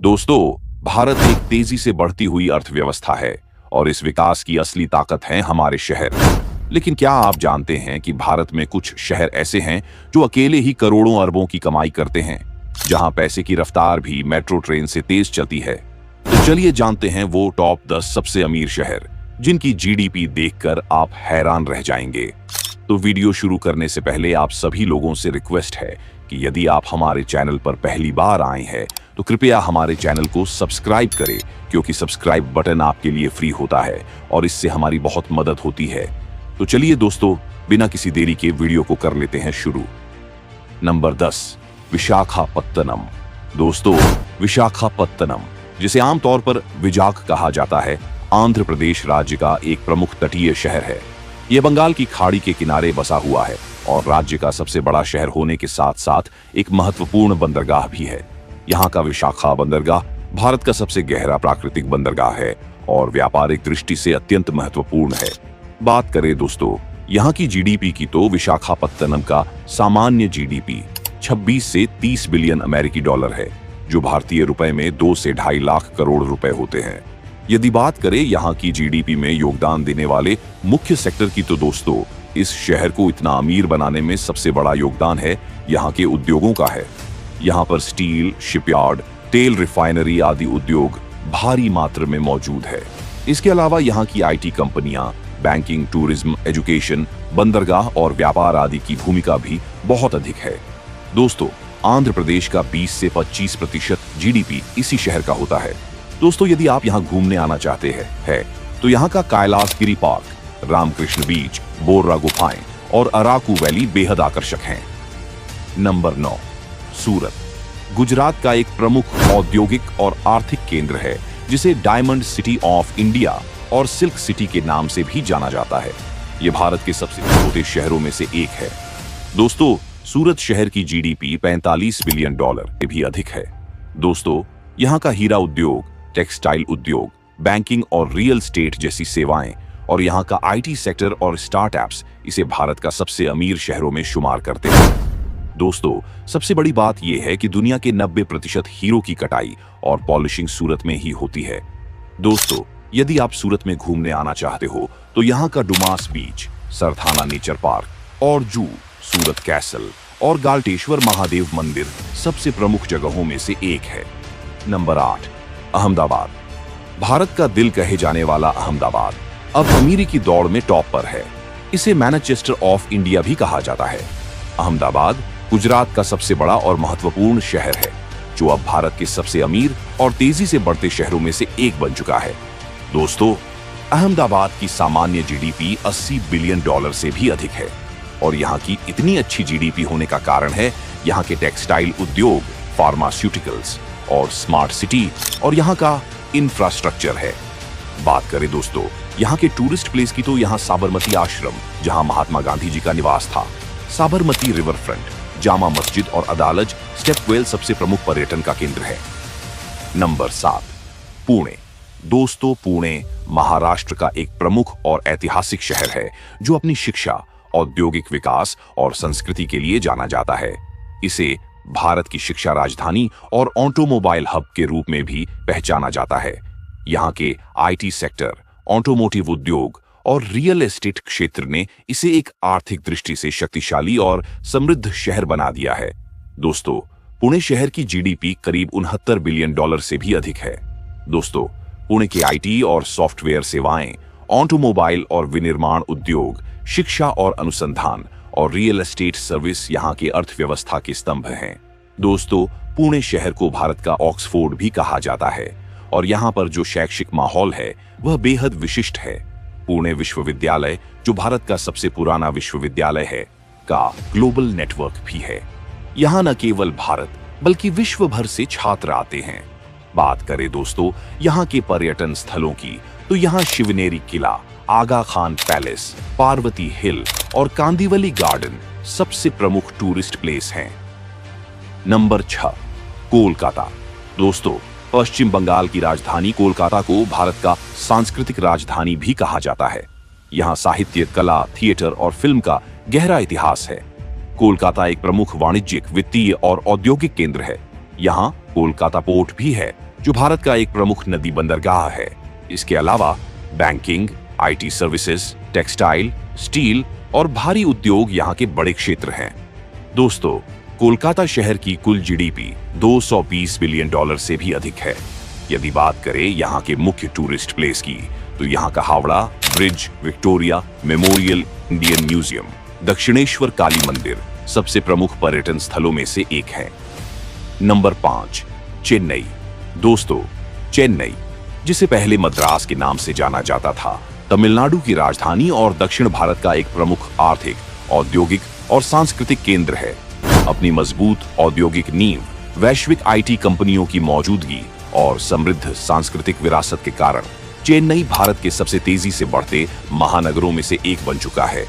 दोस्तों, भारत एक तेजी से बढ़ती हुई अर्थव्यवस्था है और इस विकास की असली ताकत है हमारे शहर। लेकिन क्या आप जानते हैं कि भारत में कुछ शहर ऐसे हैं जो अकेले ही करोड़ों अरबों की कमाई करते हैं, जहां पैसे की रफ्तार भी मेट्रो ट्रेन से तेज चलती है। तो चलिए जानते हैं वो टॉप 10 सबसे अमीर शहर जिनकी जीडीपी देखकर आप हैरान रह जाएंगे। तो वीडियो शुरू करने से पहले आप सभी लोगों से रिक्वेस्ट है कि यदि आप हमारे चैनल पर पहली बार आए हैं तो कृपया हमारे चैनल को सब्सक्राइब करें, क्योंकि सब्सक्राइब बटन आपके लिए फ्री होता है और इससे हमारी बहुत मदद होती है। तो चलिए दोस्तों, बिना किसी देरी के वीडियो को कर लेते हैं शुरू। नंबर 10, विशाखापत्तनम। दोस्तों, विशाखापत्तनम, जिसे आमतौर पर विजाख कहा जाता है, आंध्र प्रदेश राज्य का एक प्रमुख तटीय शहर है। यह बंगाल की खाड़ी के किनारे बसा हुआ है और राज्य का सबसे बड़ा शहर होने के साथ साथ एक महत्वपूर्ण बंदरगाह भी है। यहाँ का विशाखा बंदरगाह भारत का सबसे गहरा प्राकृतिक बंदरगाह है और व्यापारिक दृष्टि से अत्यंत महत्वपूर्ण है। बात करें दोस्तों यहाँ की जीडीपी की, तो विशाखापत्तनम का सामान्य जीडीपी 26 से 30 बिलियन अमेरिकी डॉलर है, जो भारतीय रुपए में 2 से 2.5 लाख करोड़ रुपए होते हैं। यदि बात करें यहाँ की जीडीपी में योगदान देने वाले मुख्य सेक्टर की, तो दोस्तों इस शहर को इतना अमीर बनाने में सबसे बड़ा योगदान है यहाँ के उद्योगों का है। यहाँ पर स्टील, शिपयार्ड, तेल रिफाइनरी आदि उद्योग भारी मात्रा में मौजूद है। इसके अलावा यहाँ की आईटी कंपनियां, बैंकिंग, टूरिज्म, एजुकेशन, बंदरगाह और व्यापार आदि की भूमिका भी बहुत अधिक है। दोस्तों, आंध्र प्रदेश का 20 से 25% जीडीपी इसी शहर का होता है। दोस्तों, यदि आप यहाँ घूमने आना चाहते हैं तो यहाँ का कैलाशगिरी पार्क, रामकृष्ण बीच, बोर्रा गुफाएं और अराकू वैली बेहद आकर्षक हैं। नंबर 9, सूरत। गुजरात का एक प्रमुख औद्योगिक और आर्थिक केंद्र है, जिसे डायमंड सिटी ऑफ इंडिया और सिल्क सिटी के नाम से भी जाना जाता है। यह भारत के सबसे छोटे शहरों में से एक है। दोस्तों, सूरत शहर की जीडीपी 45 बिलियन डॉलर से भी अधिक है। दोस्तों, यहाँ का हीरा उद्योग, टेक्सटाइल उद्योग, बैंकिंग और रियल एस्टेट जैसी सेवाएं और यहाँ का आईटी सेक्टर और स्टार्टअप्स इसे भारत का सबसे अमीर शहरों में शुमार करते हैं। दोस्तों, सबसे बड़ी बात यह है कि दुनिया के 90% हीरो की कटाई और पॉलिशिंग सूरत में ही होती है। दोस्तों, यदि आप सूरत में घूमने आना चाहते हो तो यहाँ का डुमास बीच, सरथाना नेचर पार्क और जू, सूरत कैसल और गाल्टेश्वर महादेव मंदिर सबसे प्रमुख जगहों में से एक है। नंबर 8, अहमदाबाद। भारत का दिल कहे जाने वाला अहमदाबाद अब अमीरी की दौड़ में टॉप पर है। इसे मैनचेस्टर ऑफ इंडिया भी कहा जाता है। अहमदाबाद गुजरात का सबसे बड़ा और महत्वपूर्ण शहर है, जो अब भारत के सबसे अमीर और तेजी से बढ़ते शहरों में से एक बन चुका है। दोस्तों, अहमदाबाद की सामान्य जीडीपी 80 बिलियन डॉलर से भी अधिक है और यहाँ की इतनी अच्छी जीडीपी होने का कारण है यहाँ के टेक्सटाइल उद्योग, फार्मास्यूटिकल्स और स्मार्ट सिटी और यहाँ का इंफ्रास्ट्रक्चर है। बात करें दोस्तों यहाँ के टूरिस्ट प्लेस की, तो यहाँ साबरमती आश्रम, जहाँ महात्मा गांधी जी का निवास था, साबरमती रिवर फ्रंट, जामा मस्जिद और अदालज स्टेपवेल सबसे प्रमुख पर्यटन का केंद्र है। नंबर 7, पुणे। दोस्तों, पुणे महाराष्ट्र का एक प्रमुख और ऐतिहासिक शहर है, जो अपनी शिक्षा, औद्योगिक विकास और संस्कृति के लिए जाना जाता है। इसे भारत की शिक्षा राजधानी और ऑटोमोबाइल हब के रूप में भी पहचाना जाता है। यहाँ के आईटी सेक्टर, ऑटोमोटिव उद्योग और रियल एस्टेट क्षेत्र ने इसे एक आर्थिक दृष्टि से शक्तिशाली और समृद्ध शहर बना दिया है। दोस्तों, पुणे शहर की जीडीपी करीब 69 बिलियन डॉलर से भी अधिक है। दोस्तों, पुणे के आईटी और सॉफ्टवेयर सेवाएं, ऑटोमोबाइल और विनिर्माण उद्योग, शिक्षा और अनुसंधान और रियल एस्टेट सर्विस यहाँ के अर्थव्यवस्था के स्तंभ हैं। दोस्तों, पुणे शहर को भारत का ऑक्सफोर्ड भी कहा जाता है और यहाँ पर जो शैक्षिक माहौल है वह बेहद विशिष्ट है। पुणे विश्वविद्यालय, जो भारत का सबसे पुराना विश्वविद्यालय है, का ग्लोबल नेटवर्क भी है। यहाँ न केवल भारत बल्कि विश्व भर से छात्र आते हैं। बात करें दोस्तों यहाँ के पर्यटन स्थलों की, तो यहाँ शिवनेरी किला, आगा खान पैलेस, पार्वती हिल और कांदीवली गार्डन सबसे प्रमुख टूरिस्ट प्लेस हैं। नंबर 6, कोलकाता। दोस्तों, पश्चिम बंगाल की राजधानी कोलकाता को भारत का सांस्कृतिक राजधानी भी कहा जाता है। यहाँ साहित्य, कला, थिएटर और फिल्म का गहरा इतिहास है। कोलकाता एक प्रमुख वाणिज्यिक, वित्तीय और औद्योगिक केंद्र है। यहाँ कोलकाता पोर्ट भी है, जो भारत का एक प्रमुख नदी बंदरगाह है। इसके अलावा banking, IT services, textile, steel और भारी उद्योग यहाँ के बड़े क्षेत्र हैं। दोस्तों, कोलकाता शहर की कुल जीडीपी 220 बिलियन डॉलर से भी अधिक है। यदि बात करें यहाँ के मुख्य टूरिस्ट प्लेस की, तो यहाँ का Howrah bridge, Victoria Memorial, Indian Museum, Dakshineswar Kali मंदिर सबसे प्रमुख पर्यटन स्थलों में से एक है। नंबर 5, चेन्नई। दोस्तों, चेन्नई, जिसे पहले मद्रास के नाम से जाना जाता था, तमिलनाडु की राजधानी और दक्षिण भारत का एक प्रमुख आर्थिक, औद्योगिक और सांस्कृतिक केंद्र है। अपनी मजबूत औद्योगिक नींव, वैश्विक आईटी कंपनियों की मौजूदगी और समृद्ध सांस्कृतिक विरासत के कारण चेन्नई भारत के सबसे तेजी से बढ़ते महानगरों में से एक बन चुका है।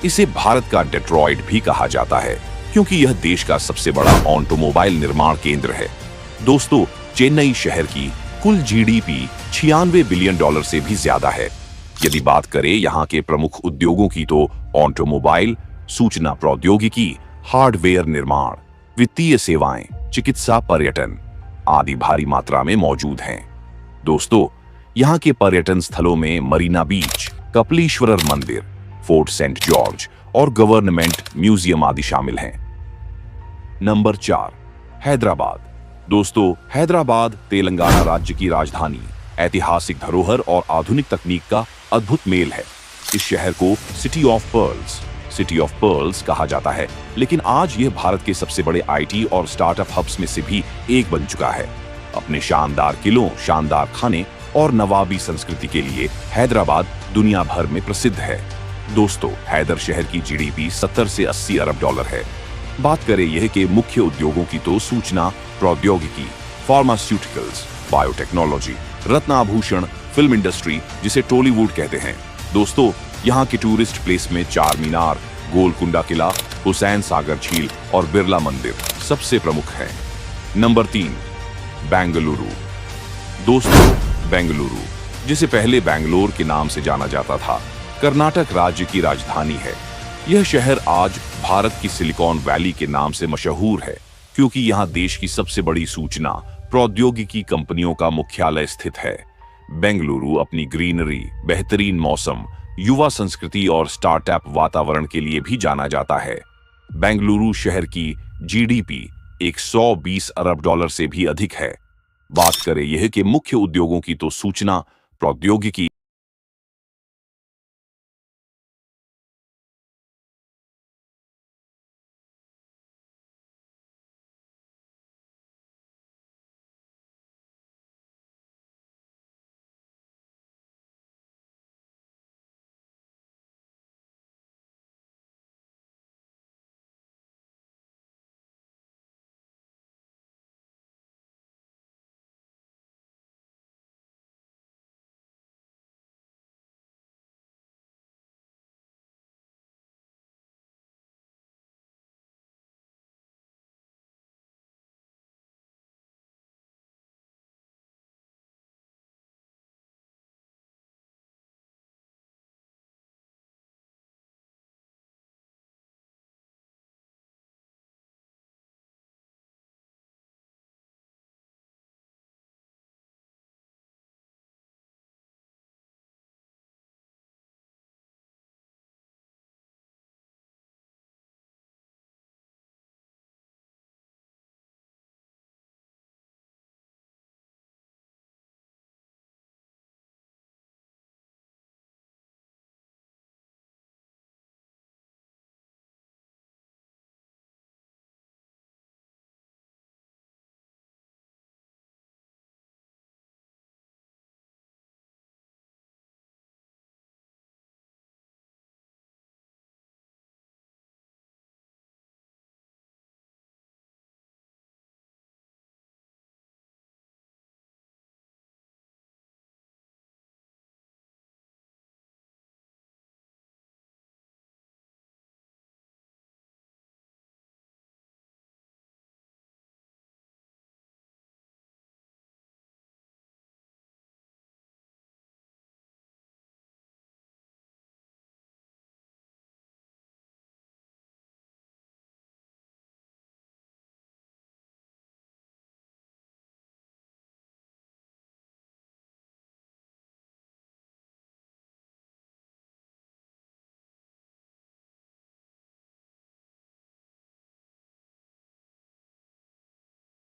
इसे भारत का डेट्रॉइट भी कहा जाता है, क्योंकि यह देश का सबसे बड़ा ऑटोमोबाइल निर्माण केंद्र है। दोस्तों, चेन्नई शहर की कुल जीडीपी 96 बिलियन डॉलर से भी ज्यादा है। यदि बात करें यहाँ के प्रमुख उद्योगों की, तो ऑटोमोबाइल, सूचना प्रौद्योगिकी, हार्डवेयर निर्माण, वित्तीय सेवाएं, चिकित्सा, पर्यटन आदि भारी मात्रा में मौजूद हैं। दोस्तों, यहाँ के पर्यटन स्थलों में मरीना बीच, कपिलेश्वरर मंदिर, फोर्ट सेंट जॉर्ज और गवर्नमेंट म्यूजियम आदि शामिल हैं। नंबर 4, हैदराबाद। दोस्तों, हैदराबाद तेलंगाना राज्य की राजधानी, ऐतिहासिक धरोहर और आधुनिक तकनीक का अद्भुत मेल है। इस शहर को सिटी ऑफ पर्ल्स कहा जाता है, लेकिन आज यह भारत के सबसे बड़े आईटी और स्टार्टअप हब्स में से भी एक बन चुका है। अपने शानदार किलों, शानदार खाने और नवाबी संस्कृति के लिए हैदराबाद दुनिया भर में प्रसिद्ध है। दोस्तों, हैदर शहर की जीडीपी 70 से 80 अरब डॉलर है। बात करें यह के मुख्य उद्योगों की, तो सूचना प्रौद्योगिकी, फार्मास्यूटिकल्स, बायोटेक्नोलॉजी, रत्न आभूषण, फिल्म इंडस्ट्री जिसे टॉलीवुड कहते हैं। दोस्तों, यहाँ के टूरिस्ट प्लेस में चार मीनार, गोलकुंडा किला, हुसैन सागर झील और बिरला मंदिर सबसे प्रमुख हैं। नंबर 3, बेंगलुरु। दोस्तों, बेंगलुरु, जिसे पहले बैंगलोर के नाम से जाना जाता था, कर्नाटक राज्य की राजधानी है। यह शहर आज भारत की सिलिकॉन वैली के नाम से मशहूर है, क्योंकि यहाँ देश की सबसे बड़ी सूचना प्रौद्योगिकी कंपनियों का मुख्यालय स्थित है। बेंगलुरु अपनी ग्रीनरी, बेहतरीन मौसम, युवा संस्कृति और स्टार्टअप वातावरण के लिए भी जाना जाता है। बेंगलुरु शहर की जीडीपी 120 अरब डॉलर से भी अधिक है। बात करें यह के मुख्य उद्योगों की, तो सूचना प्रौद्योगिकी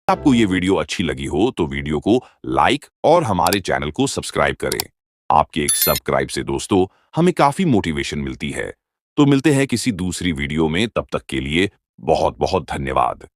आपको ये वीडियो अच्छी लगी हो तो वीडियो को लाइक और हमारे चैनल को सब्सक्राइब करें। आपके एक सब्सक्राइब से दोस्तों हमें काफी मोटिवेशन मिलती है। तो मिलते हैं किसी दूसरी वीडियो में, तब तक के लिए बहुत बहुत धन्यवाद।